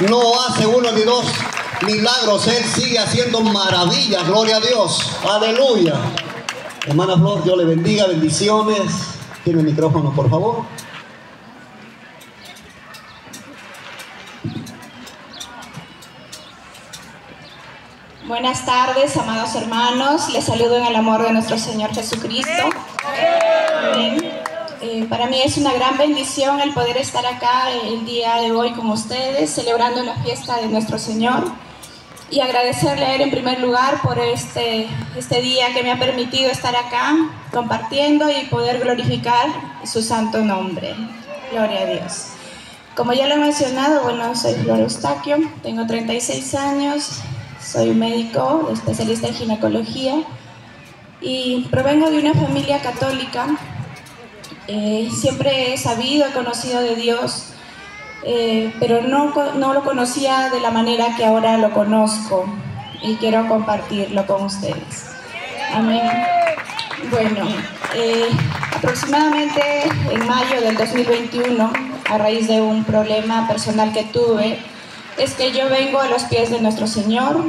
no hace uno ni dos milagros, Él sigue haciendo maravillas, gloria a Dios, aleluya. Hermana Flor, Dios le bendiga, bendiciones. Tiene el micrófono, por favor. Buenas tardes, amados hermanos. Les saludo en el amor de nuestro Señor Jesucristo. Para mí es una gran bendición el poder estar acá el día de hoy con ustedes, celebrando la fiesta de nuestro Señor. Y agradecerle a Él en primer lugar por este día que me ha permitido estar acá compartiendo y poder glorificar su santo nombre. Gloria a Dios. Como ya lo he mencionado, bueno, soy Flor Eustaquio, tengo 36 años, soy médico, especialista en ginecología y provengo de una familia católica. Siempre he sabido, he conocido de Dios, pero no lo conocía de la manera que ahora lo conozco y quiero compartirlo con ustedes. Amén. Bueno, aproximadamente en mayo del 2021, a raíz de un problema personal que tuve, es que yo vengo a los pies de nuestro Señor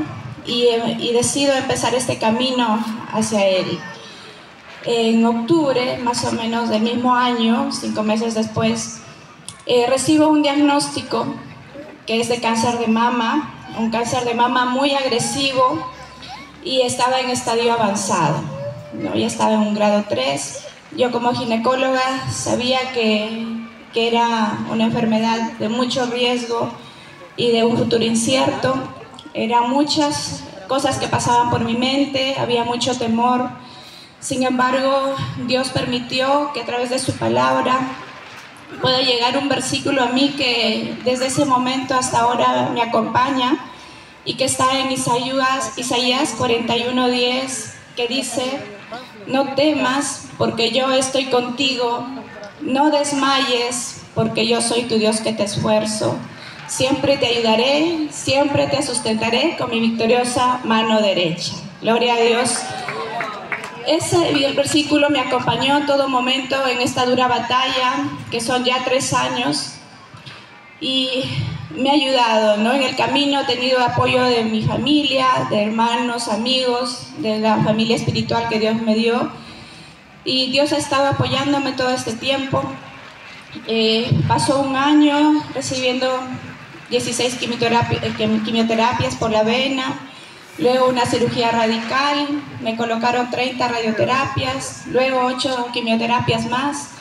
y decido empezar este camino hacia Él. En octubre, más o menos del mismo año, 5 meses después, recibo un diagnóstico que es de cáncer de mama, un cáncer de mama muy agresivo y estaba en estadio avanzado, ¿no? Ya estaba en un grado 3. Yo como ginecóloga sabía que era una enfermedad de mucho riesgo y de un futuro incierto. Eran muchas cosas que pasaban por mi mente, había mucho temor. Sin embargo, Dios permitió que a través de su palabra pueda llegar un versículo a mí que desde ese momento hasta ahora me acompaña y que está en Isaías 41:10, que dice: no temas porque yo estoy contigo, no desmayes porque yo soy tu Dios que te esfuerzo. Siempre te ayudaré, siempre te sustentaré con mi victoriosa mano derecha. Gloria a Dios. El versículo me acompañó en todo momento en esta dura batalla, que son ya 3 años, y me ha ayudado, ¿no? En el camino he tenido apoyo de mi familia, de hermanos, amigos, de la familia espiritual que Dios me dio, y Dios ha estado apoyándome todo este tiempo. Pasó un año recibiendo 16 quimioterapias por la vena, luego una cirugía radical, me colocaron 30 radioterapias, luego 8 quimioterapias más.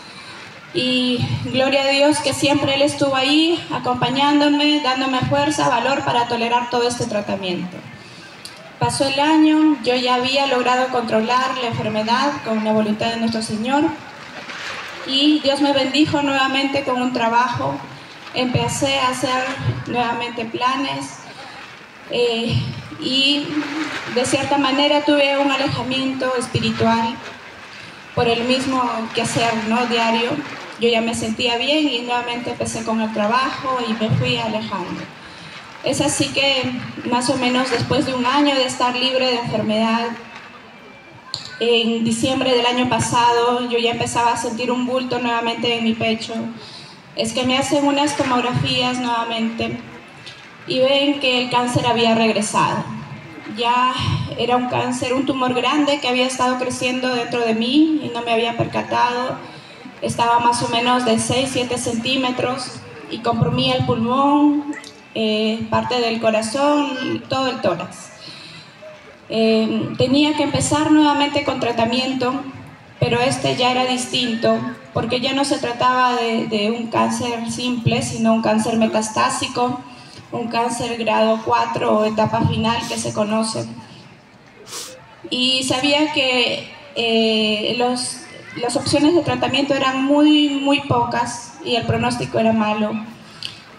Y gloria a Dios que siempre Él estuvo ahí acompañándome, dándome fuerza, valor para tolerar todo este tratamiento. Pasó el año, yo ya había logrado controlar la enfermedad con la voluntad de nuestro Señor. Y Dios me bendijo nuevamente con un trabajo. Empecé a hacer nuevamente planes. Y de cierta manera tuve un alejamiento espiritual por el mismo quehacer, ¿no? Diario. Yo ya me sentía bien y nuevamente empecé con el trabajo y me fui alejando. Es así que más o menos después de un año de estar libre de enfermedad, en diciembre del año pasado yo ya empezaba a sentir un bulto nuevamente en mi pecho. Es que me hacen unas tomografías nuevamente y ven que el cáncer había regresado. Ya era un cáncer, un tumor grande que había estado creciendo dentro de mí y no me había percatado. Estaba más o menos de 6-7 centímetros y comprimía el pulmón, parte del corazón y todo el tórax. Tenía que empezar nuevamente con tratamiento, pero este ya era distinto porque ya no se trataba de un cáncer simple, sino un cáncer metastásico, un cáncer grado 4 o etapa final que se conoce. Y sabía que las opciones de tratamiento eran muy pocas y el pronóstico era malo.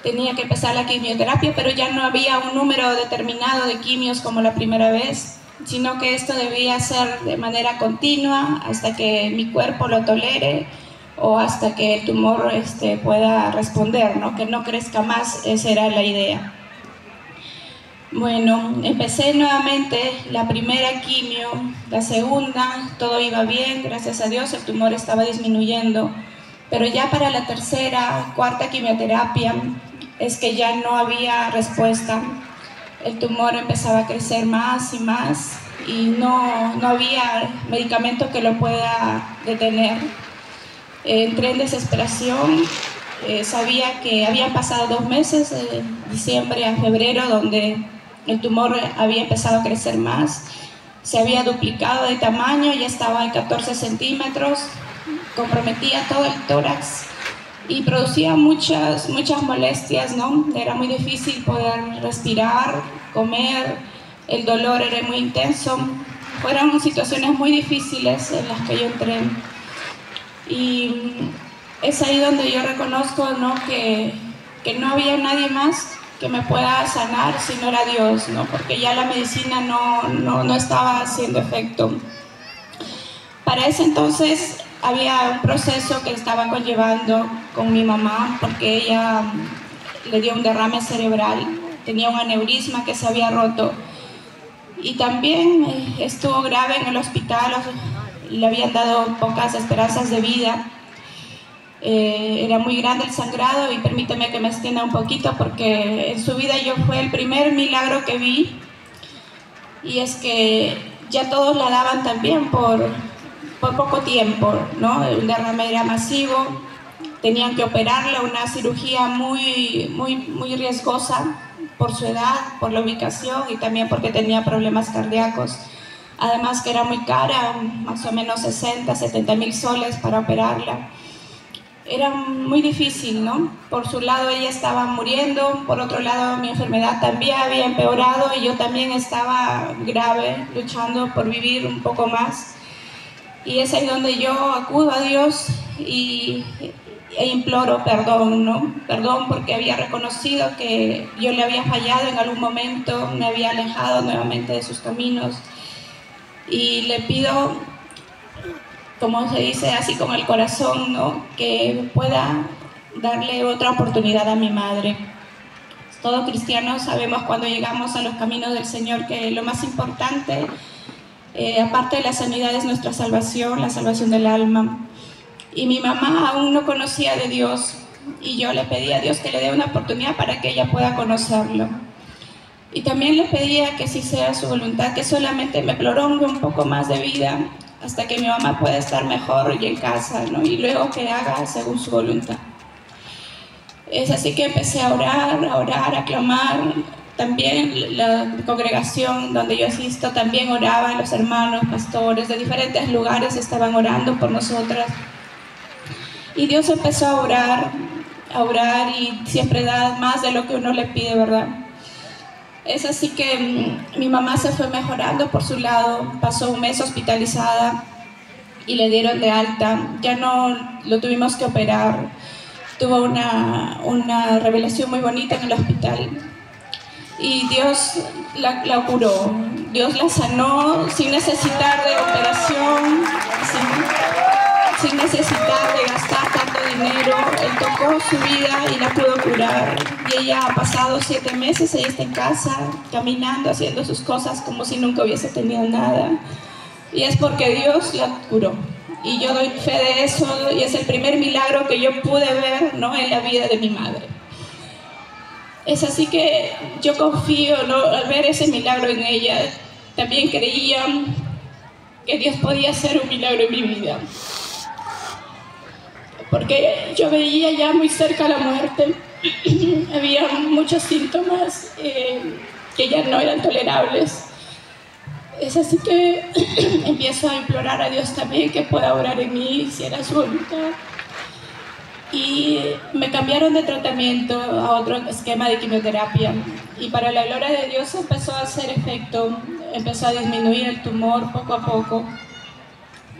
Tenía que empezar la quimioterapia, pero ya no había un número determinado de quimios como la primera vez, sino que esto debía ser de manera continua hasta que mi cuerpo lo tolere o hasta que el tumor pueda responder, ¿no? Que no crezca más, esa era la idea. Bueno, empecé nuevamente la primera quimio, la segunda, todo iba bien, gracias a Dios, el tumor estaba disminuyendo, pero ya para la tercera, cuarta quimioterapia, es que ya no había respuesta. El tumor empezaba a crecer más y más y no había medicamento que lo pueda detener. Entré en desesperación. Sabía que habían pasado 2 meses, de diciembre a febrero, donde el tumor había empezado a crecer más. Se había duplicado de tamaño, ya estaba en 14 centímetros, comprometía todo el tórax y producía muchas molestias, ¿no? Era muy difícil poder respirar, comer, el dolor era muy intenso. Fueron situaciones muy difíciles en las que yo entré. Y es ahí donde yo reconozco, ¿no?, que no había nadie más que me pueda sanar si no era Dios, ¿no? Porque ya la medicina no estaba haciendo efecto. Para ese entonces había un proceso que estaba conllevando con mi mamá, porque ella le dio un derrame cerebral, tenía un aneurisma que se había roto y también estuvo grave en el hospital, le habían dado pocas esperanzas de vida. Era muy grande el sangrado y permíteme que me extienda un poquito porque en su vida yo fue el primer milagro que vi, y es que ya todos la daban también por poco tiempo, ¿no? El derrame era masivo, tenían que operarla, una cirugía muy riesgosa por su edad, por la ubicación y también porque tenía problemas cardíacos. Además que era muy cara, más o menos 60, 70 mil soles para operarla. Era muy difícil, ¿no? Por su lado ella estaba muriendo, por otro lado mi enfermedad también había empeorado y yo también estaba grave, luchando por vivir un poco más. Y es ahí donde yo acudo a Dios e imploro perdón, ¿no? Perdón porque había reconocido que yo le había fallado en algún momento, me había alejado nuevamente de sus caminos. Y le pido, como se dice, así con el corazón, ¿no?, que pueda darle otra oportunidad a mi madre. Todos cristianos sabemos cuando llegamos a los caminos del Señor que lo más importante, aparte de la sanidad, es nuestra salvación, la salvación del alma. Y mi mamá aún no conocía de Dios y yo le pedí a Dios que le dé una oportunidad para que ella pueda conocerlo. Y también le pedía que si sea su voluntad, que solamente me prolongue un poco más de vida hasta que mi mamá pueda estar mejor y en casa, ¿no? Y luego que haga según su voluntad. Es así que empecé a orar, a clamar. También la congregación donde yo asisto también oraban, los hermanos, pastores de diferentes lugares estaban orando por nosotras. Y Dios empezó a orar y siempre da más de lo que uno le pide, ¿verdad? Es así que mi mamá se fue mejorando por su lado, pasó 1 mes hospitalizada y le dieron de alta. Ya no lo tuvimos que operar. Tuvo una revelación muy bonita en el hospital. Y Dios la curó, Dios la sanó sin necesitar de operación, sin necesitar de gastar tanto dinero. Él tocó su vida y la pudo curar. Y ella ha pasado 7 meses, ella está en casa, caminando, haciendo sus cosas como si nunca hubiese tenido nada. Y es porque Dios la curó. Y yo doy fe de eso, y es el primer milagro que yo pude ver, ¿no?, en la vida de mi madre. Es así que yo confío, ¿no?, al ver ese milagro en ella. También creía que Dios podía hacer un milagro en mi vida. Porque yo veía ya muy cerca la muerte. Había muchos síntomas que ya no eran tolerables. Es así que empiezo a implorar a Dios también que pueda orar en mí, si era su voluntad. Y me cambiaron de tratamiento a otro esquema de quimioterapia. Y para la gloria de Dios empezó a hacer efecto, empezó a disminuir el tumor poco a poco.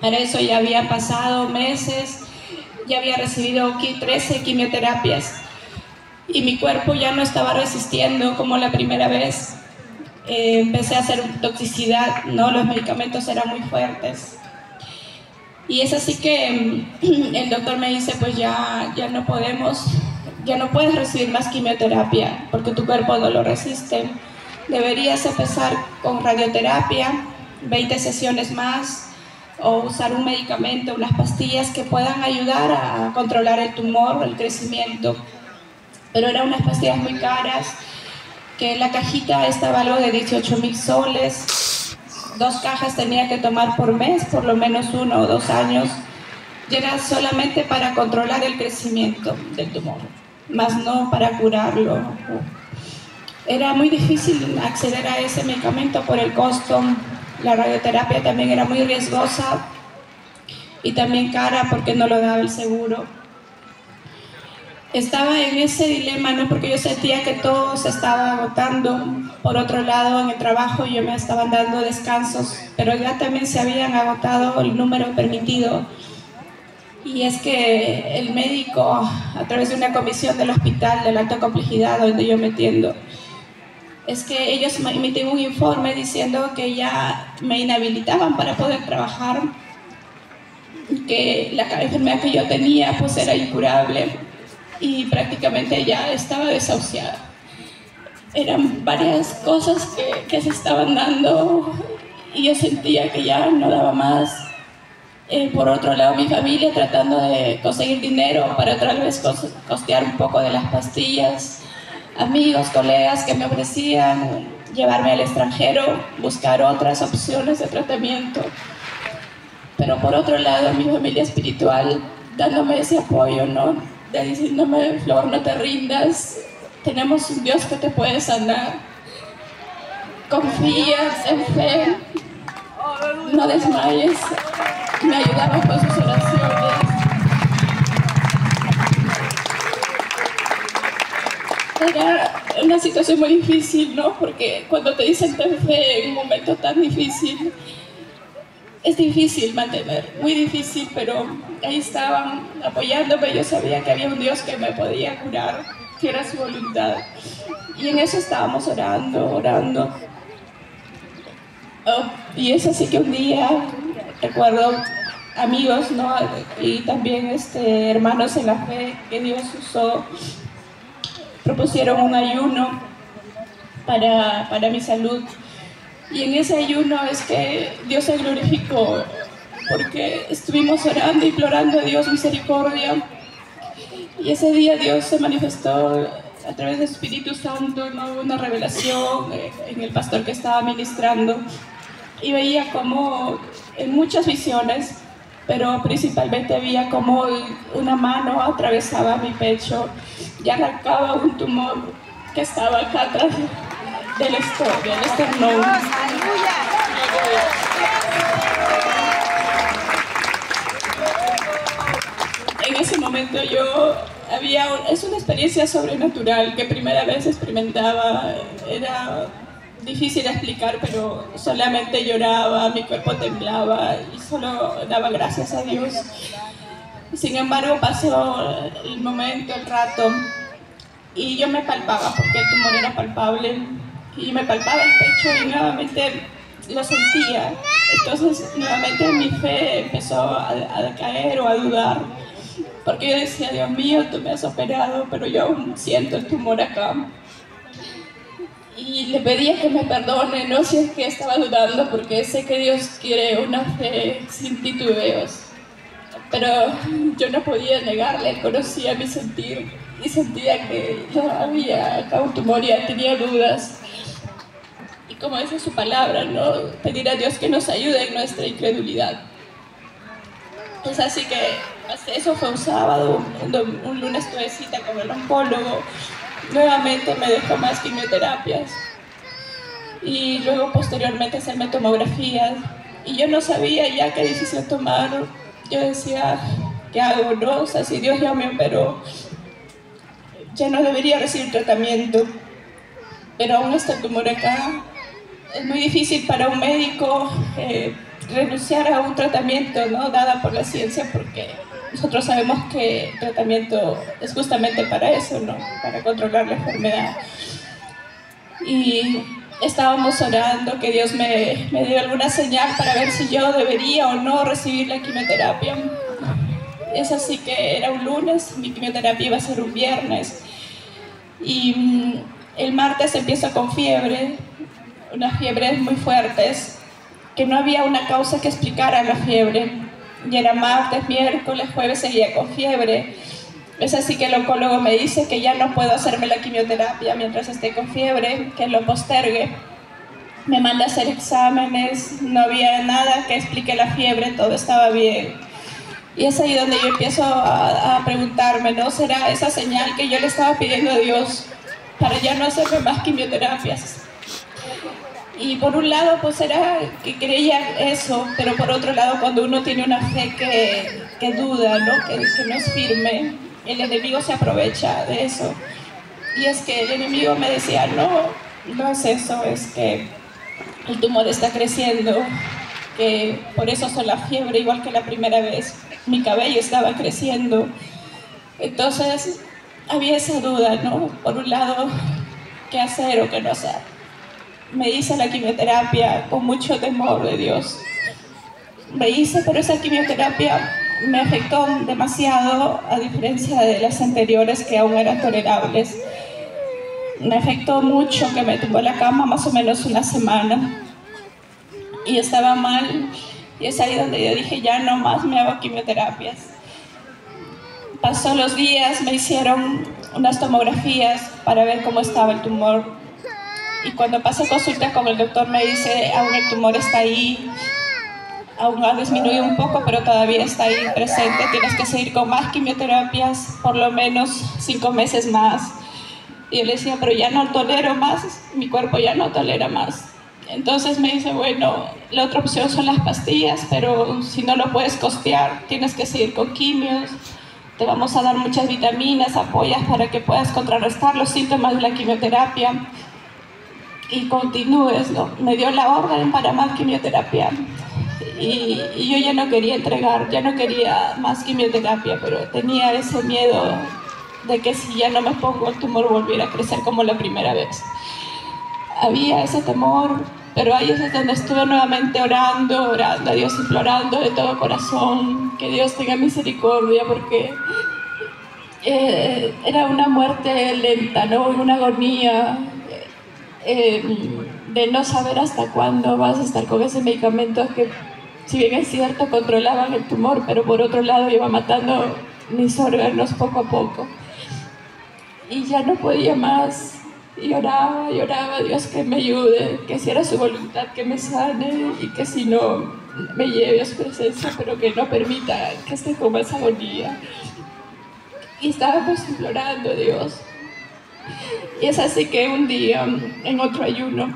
Para eso ya había pasado meses, ya había recibido 13 quimioterapias. Y mi cuerpo ya no estaba resistiendo como la primera vez. Empecé a hacer toxicidad, ¿no? Los medicamentos eran muy fuertes. Y es así que el doctor me dice, pues ya no puedes recibir más quimioterapia porque tu cuerpo no lo resiste. Deberías empezar con radioterapia, 20 sesiones más, o usar un medicamento, unas pastillas que puedan ayudar a controlar el tumor, el crecimiento. pero eran unas pastillas muy caras, que la cajita estaba algo de 18.000 soles, 2 cajas tenía que tomar por mes, por lo menos 1 o 2 años, y era solamente para controlar el crecimiento del tumor, más no para curarlo. Era muy difícil acceder a ese medicamento por el costo. La radioterapia también era muy riesgosa y también cara porque no lo daba el seguro. Estaba en ese dilema, ¿no? Porque yo sentía que todo se estaba agotando. Por otro lado, en el trabajo yo me estaban dando descansos, pero ya también se habían agotado el número permitido. Y es que el médico, a través de una comisión del hospital de la alta complejidad donde yo me atiendo, es que ellos me emiten un informe diciendo que ya me inhabilitaban para poder trabajar, que la enfermedad que yo tenía pues era incurable y prácticamente ya estaba desahuciada. Eran varias cosas que se estaban dando y yo sentía que ya no daba más. Por otro lado, mi familia tratando de conseguir dinero para otra vez costear un poco de las pastillas. Amigos, colegas que me ofrecían llevarme al extranjero, buscar otras opciones de tratamiento. Pero por otro lado, mi familia espiritual dándome ese apoyo, ¿no? De diciéndome, Flor, no te rindas, tenemos un Dios que te puede sanar. Confías, en fe, no desmayes. Me ayudaban con sus oraciones. Era una situación muy difícil, ¿no? Porque cuando te dicen ten fe en un momento tan difícil, es difícil mantener, muy difícil, pero ahí estaban apoyándome. Yo sabía que había un Dios que me podía curar, que era su voluntad. Y en eso estábamos orando. Y es así que un día, recuerdo amigos, ¿no? Y también hermanos en la fe que Dios usó, propusieron un ayuno para mi salud. Y en ese ayuno es que Dios se glorificó, porque estuvimos orando y implorando a Dios misericordia. Y ese día Dios se manifestó a través del Espíritu Santo, ¿no? Una revelación en el pastor que estaba ministrando. Y veía como en muchas visiones, pero principalmente veía como una mano atravesaba mi pecho y arrancaba un tumor que estaba acá atrás del esternón. En ese momento es una experiencia sobrenatural que primera vez experimentaba. Era difícil de explicar, pero solamente lloraba, mi cuerpo temblaba y solo daba gracias a Dios. Sin embargo, pasó el momento, el rato, y yo me palpaba, porque el tumor era palpable, y me palpaba el pecho y nuevamente lo sentía. Entonces, nuevamente mi fe empezó a caer o a dudar, porque yo decía, Dios mío, tú me has operado, pero yo aún siento el tumor acá. Y le pedía que me perdone, no sé qué estaba dudando, porque sé que Dios quiere una fe sin titubeos. Pero yo no podía negarle, conocía mi sentir y sentía que ya había acá un tumor y ya tenía dudas. Y como dice su palabra, ¿no? Pedir a Dios que nos ayude en nuestra incredulidad. Pues así que eso fue un sábado, un lunes tuve cita con el oncólogo. Nuevamente me dejó más quimioterapias y luego posteriormente hacerme tomografías y yo no sabía ya qué decisión tomar. Yo decía, ¿qué hago? No, o sea, si Dios ya me operó, ya no debería recibir tratamiento, pero aún está el tumor acá. Es muy difícil para un médico renunciar a un tratamiento, ¿no? Dada por la ciencia, porque nosotros sabemos que el tratamiento es justamente para eso, ¿no? Para controlar la enfermedad. Y estábamos orando que Dios me dio alguna señal para ver si yo debería o no recibir la quimioterapia. Es así que era un lunes, mi quimioterapia iba a ser un viernes. Y el martes empiezo con fiebre, unas fiebres muy fuertes, que no había una causa que explicara la fiebre. Y era martes, miércoles, jueves seguía con fiebre. Es así que el oncólogo me dice que ya no puedo hacerme la quimioterapia mientras esté con fiebre, que lo postergue. Me manda a hacer exámenes, no había nada que explique la fiebre, todo estaba bien. Y es ahí donde yo empiezo a preguntarme, ¿no? ¿Será esa señal que yo le estaba pidiendo a Dios para ya no hacerme más quimioterapias? Y por un lado, pues era que creía eso, pero por otro lado, cuando uno tiene una fe que duda, ¿no? Que no es firme, el enemigo se aprovecha de eso. Y es que el enemigo me decía, no es eso, es que el tumor está creciendo, que por eso son la fiebre, igual que la primera vez. Mi cabello estaba creciendo. Entonces, había esa duda, ¿no? Por un lado, ¿qué hacer o qué no hacer? Me hice la quimioterapia con mucho temor de Dios. Me hice, pero esa quimioterapia me afectó demasiado, a diferencia de las anteriores que aún eran tolerables. Me afectó mucho, que me tumbó a la cama más o menos una semana. Y estaba mal, y es ahí donde yo dije, ya no más me hago quimioterapias. Pasó los días, me hicieron unas tomografías para ver cómo estaba el tumor. Y cuando pasé consulta con el doctor me dice, aún el tumor está ahí, aún ha disminuido un poco, pero todavía está ahí presente, tienes que seguir con más quimioterapias, por lo menos 5 meses más. Y yo le decía, pero ya no tolero más, mi cuerpo ya no tolera más. Entonces me dice, bueno, la otra opción son las pastillas, pero si no lo puedes costear, tienes que seguir con quimios, te vamos a dar muchas vitaminas, apoyas para que puedas contrarrestar los síntomas de la quimioterapia y continúes, ¿no? Me dio la orden para más quimioterapia y yo ya no quería entregar, ya no quería más quimioterapia, pero tenía ese miedo de que si ya no me pongo el tumor volviera a crecer como la primera vez. Había ese temor, pero ahí es donde estuve nuevamente orando a Dios, implorando de todo corazón que Dios tenga misericordia, porque era una muerte lenta, ¿no? Una agonía de no saber hasta cuándo vas a estar con ese medicamento que, si bien es cierto, controlaban el tumor, pero por otro lado iba matando mis órganos poco a poco. Y ya no podía más. Y oraba, Dios que me ayude, que si era su voluntad que me sane y que si no me lleve a su presencia, pero que no permita que esté con más agonía. Y estábamos implorando a Dios. Y es así que un día, en otro ayuno,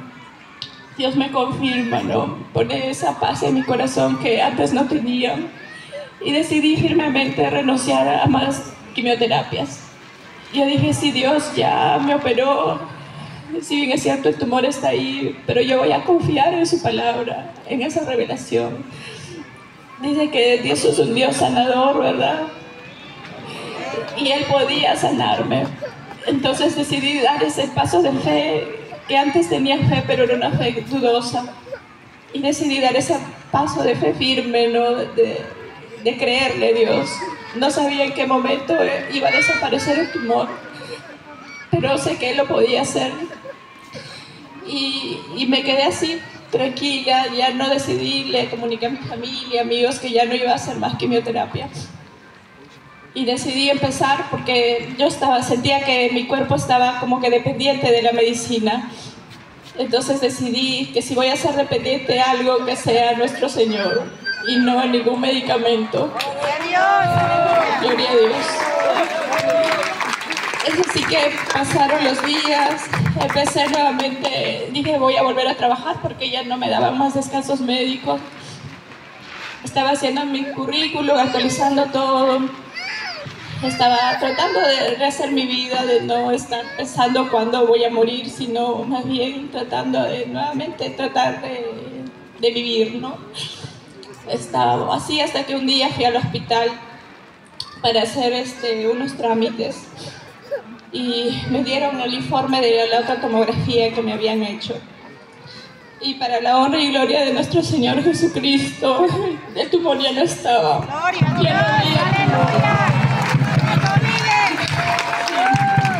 Dios me confirma, ¿no? Pone esa paz en mi corazón que antes no tenía. Y decidí firmemente renunciar a más quimioterapias. Yo dije, si Dios ya me operó, si bien es cierto el tumor está ahí, pero yo voy a confiar en su palabra, en esa revelación. Dice que Dios es un Dios sanador, ¿verdad? Y Él podía sanarme. Entonces decidí dar ese paso de fe, que antes tenía fe, pero era una fe dudosa. Y decidí dar ese paso de fe firme, ¿no? De creerle a Dios. No sabía en qué momento iba a desaparecer el tumor, pero sé que Él lo podía hacer. Y me quedé así, tranquila, ya no decidí, le comuniqué a mi familia, amigos, que ya no iba a hacer más quimioterapia. Y decidí empezar porque yo sentía que mi cuerpo estaba como que dependiente de la medicina. Entonces decidí que si voy a ser dependiente de algo, que sea nuestro Señor y no ningún medicamento. Gloria a Dios. Es así que pasaron los días, empecé nuevamente, dije voy a volver a trabajar porque ya no me daban más descansos médicos. Estaba haciendo mi currículum, actualizando todo. Estaba tratando de rehacer mi vida, de no estar pensando cuándo voy a morir, sino más bien tratando de nuevamente tratar de vivir, ¿no? Estaba así hasta que un día fui al hospital para hacer unos trámites y me dieron el informe de la otra tomografía que me habían hecho. Y para la honra y gloria de nuestro Señor Jesucristo, el tumor ya no estaba.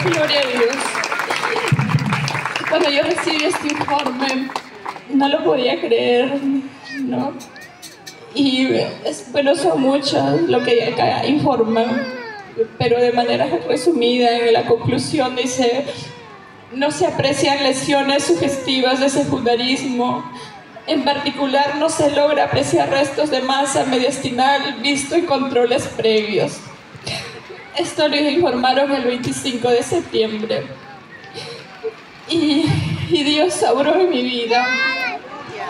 Gloria a Dios. Cuando yo recibí este informe, no lo podía creer, ¿no? Y bueno, son muchos lo que acá informan. pero de manera resumida, en la conclusión dice: no se aprecian lesiones sugestivas de secundarismo. En particular, no se logra apreciar restos de masa mediastinal visto en controles previos. Esto lo informaron el 25 de septiembre. Y Dios obró en mi vida.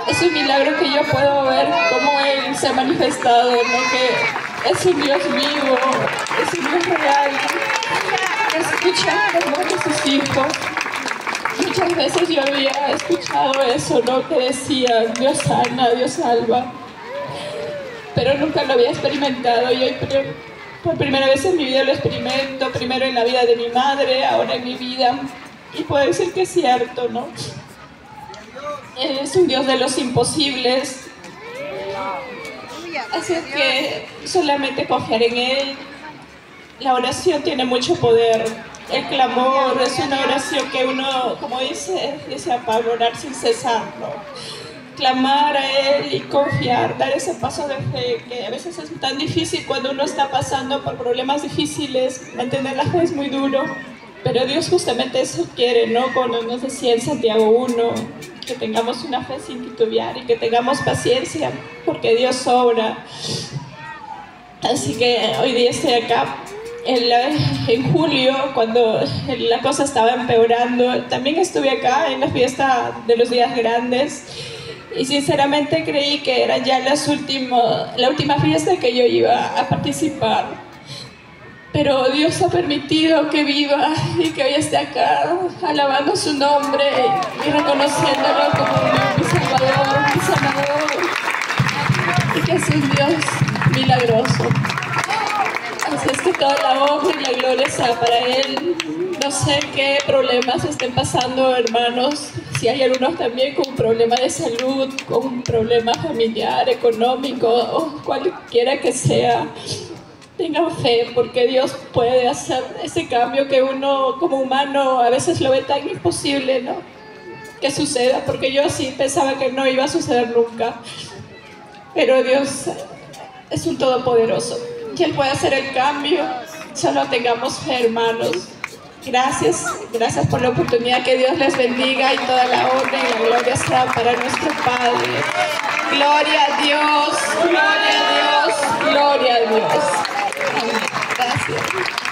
Es un milagro que yo puedo ver cómo Él se ha manifestado, ¿no? Que es un Dios vivo, es un Dios real, que escucha el clamor de sus hijos. Muchas veces yo había escuchado eso, ¿no? Que decían: Dios sana, Dios salva. Pero nunca lo había experimentado, y hoy por primera vez en mi vida lo experimento, primero en la vida de mi madre, ahora en mi vida. Y puedo decir que es cierto, ¿no? Es un Dios de los imposibles. Así es que solamente confiar en Él. La oración tiene mucho poder. El clamor es una oración que uno, como dice Pablo, orar sin cesar, ¿no? Clamar a Él y confiar, dar ese paso de fe, que a veces es tan difícil cuando uno está pasando por problemas difíciles. Mantener la fe es muy duro, pero Dios justamente eso quiere, ¿no? Como nos decía en Santiago 1, que tengamos una fe sin titubear y que tengamos paciencia, porque Dios obra. Así que hoy día estoy acá. En julio, cuando la cosa estaba empeorando, también estuve acá en la fiesta de los días grandes, y sinceramente creí que era ya la última fiesta que yo iba a participar. Pero Dios ha permitido que viva y que hoy esté acá alabando su nombre y reconociéndolo como mi Salvador, mi sanador, y que es un Dios milagroso. Así es que toda la honra y la gloria sea para Él. No sé qué problemas estén pasando, hermanos. Si hay algunos también con un problema de salud, con un problema familiar, económico, o cualquiera que sea, tengan fe, porque Dios puede hacer ese cambio que uno como humano a veces lo ve tan imposible, ¿no? Que suceda, porque yo sí pensaba que no iba a suceder nunca. Pero Dios es un todopoderoso. Y Él puede hacer el cambio. Solo tengamos fe, hermanos. Gracias por la oportunidad. Que Dios les bendiga, y toda la honra y la gloria sea para nuestro Padre. Gloria a Dios, gloria a Dios, gloria a Dios. Amén. Gracias.